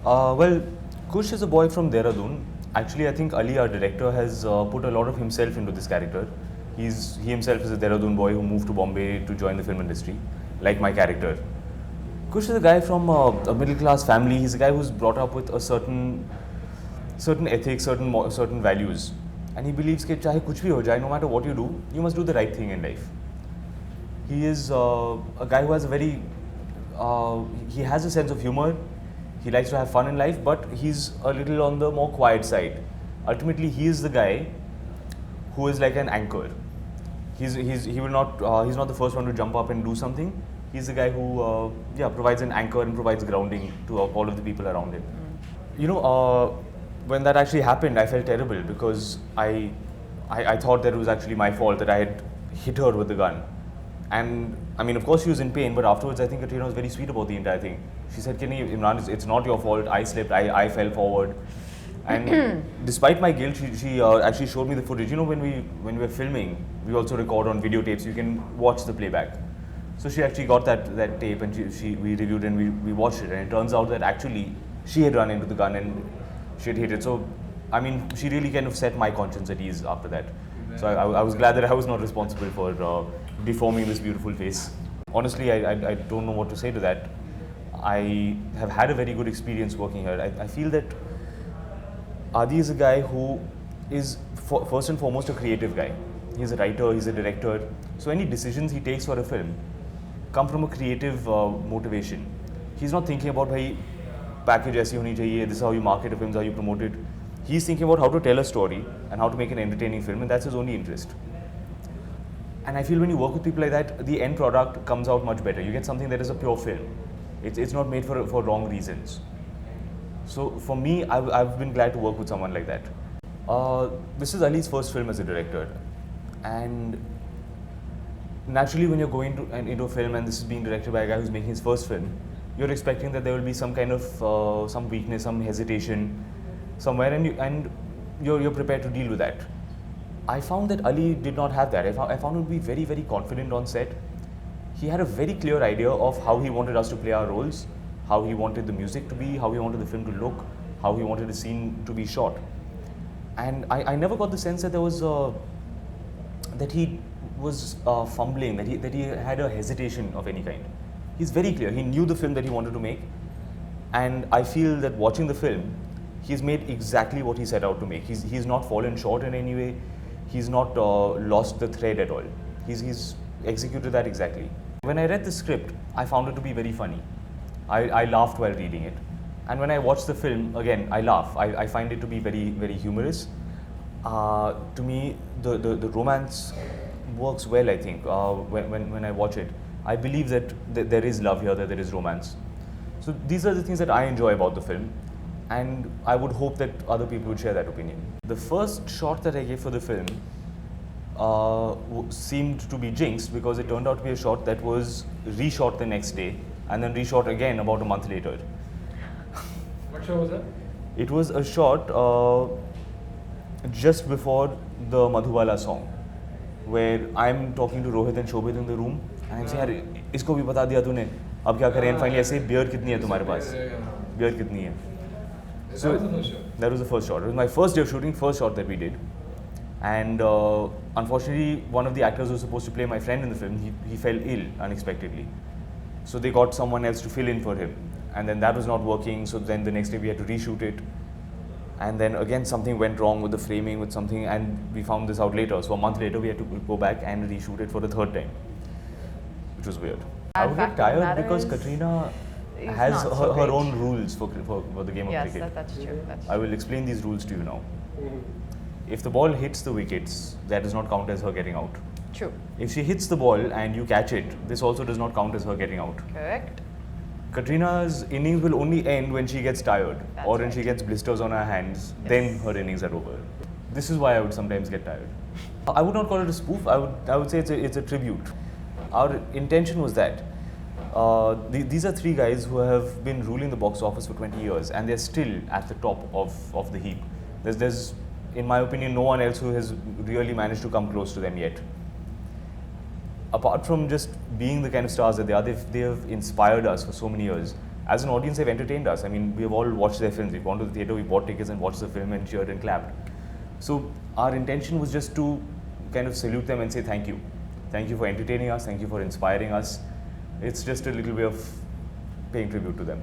Well, Kush is a boy from Dehradun. Actually, I think Ali, our director, has put a lot of himself into this character. He himself is a Dehradun boy who moved to Bombay to join the film industry, like my character. Kush is a guy from a middle class family. He's a guy who's brought up with a certain ethics, certain values, and he believes that चाहे कुछ भी हो जाए, no matter what you do, you must do the right thing in life. He is a guy who has he has a sense of humor. He likes to have fun in life, but he's a little on the more quiet side. Ultimately, he is the guy who is like an anchor. He's not the first one to jump up and do something. He's the guy who provides an anchor and provides grounding to all of the people around him. You know, when that actually happened, I felt terrible because I thought that it was actually my fault that I had hit her with the gun. And I mean, of course, she was in pain, but afterwards, I think Katrina was very sweet about the entire thing. She said, Imran, it's not your fault. I slipped. I fell forward. And despite my guilt, she actually showed me the footage. You know, when we were filming, we also record on videotapes. You can watch the playback. So she actually got that tape, and we reviewed and we watched it. And it turns out that actually she had run into the gun and she had hit it. So, I mean, she really kind of set my conscience at ease after that. So I was glad that I was not responsible for deforming this beautiful face. Honestly, I don't know what to say to that. I have had a very good experience working here. I feel that Adi is a guy who is first and foremost a creative guy. He's a writer, he's a director. So any decisions he takes for a film come from a creative motivation. He's not thinking about, hey, package aisi honi chahiye, this is how you market a film, this is how you promote it. He's thinking about how to tell a story and how to make an entertaining film, and that's his only interest. And I feel when you work with people like that, the end product comes out much better. You get something that is a pure film. It's not made for wrong reasons. So for me, I've been glad to work with someone like that. This is Ali's first film as a director. And naturally, when you're going into a film and this is being directed by a guy who's making his first film, you're expecting that there will be some kind of some weakness, some hesitation somewhere, and you're prepared to deal with that. I found that Ali did not have that. I found him to be very, very confident on set. He had a very clear idea of how he wanted us to play our roles, how he wanted the music to be, how he wanted the film to look, how he wanted the scene to be shot. And I never got the sense that there was that he was fumbling, that he had a hesitation of any kind. He's very clear. He knew the film that he wanted to make, and I feel that watching the film, he's made exactly what he set out to make. He's not fallen short in any way. He's not lost the thread at all. He's executed that exactly. When I read the script, I found it to be very funny. I laughed while reading it. And when I watch the film, again, I laugh. I find it to be very, very humorous. To me, the romance works well, I think, when I watch it. I believe that there is love here, that there is romance. So these are the things that I enjoy about the film. And I would hope that other people would share that opinion. The first shot that I gave for the film seemed to be jinxed because it turned out to be a shot that was reshot the next day and then reshot again about a month later. What show was that? It was a shot just before the Madhubala song, where I'm talking to Rohit and Shobit in the room and I'm saying, "Yaar, isko bhi bata diya tune. Ab kya kare?" And finally I say, "Beard kitni hai tumhare paas? Beard kitni hai?" So that was the first shot. It was my first day of shooting, first shot that we did. And unfortunately, one of the actors who was supposed to play my friend in the film, he fell ill unexpectedly. So they got someone else to fill in for him. And then that was not working, so then the next day we had to reshoot it. And then again something went wrong with the framing, with something, and we found this out later. So a month later we had to go back and reshoot it for the third time, which was weird. I would get tired because Katrina has her own rules for the game of cricket. Yes, that's true. I will explain these rules to you now. If the ball hits the wickets, that does not count as her getting out. True. If she hits the ball and you catch it, this also does not count as her getting out. Correct. Katrina's innings will only end when she gets tired or when right. she gets blisters on her hands. Yes. Then her innings are over. This is why I would sometimes get tired. I would not call it a spoof. I would say it's a tribute. Our intention was that these are three guys who have been ruling the box office for 20 years and they're still at the top of the heap. There's, in my opinion, no one else who has really managed to come close to them yet. Apart from just being the kind of stars that they are, they have inspired us for so many years. as an audience, they've entertained us. I mean, we have all watched their films. We've gone to the theatre, we've bought tickets and watched the film and cheered and clapped. So our intention was just to kind of salute them and say thank you. Thank you for entertaining us. Thank you for inspiring us. It's just a little way of paying tribute to them.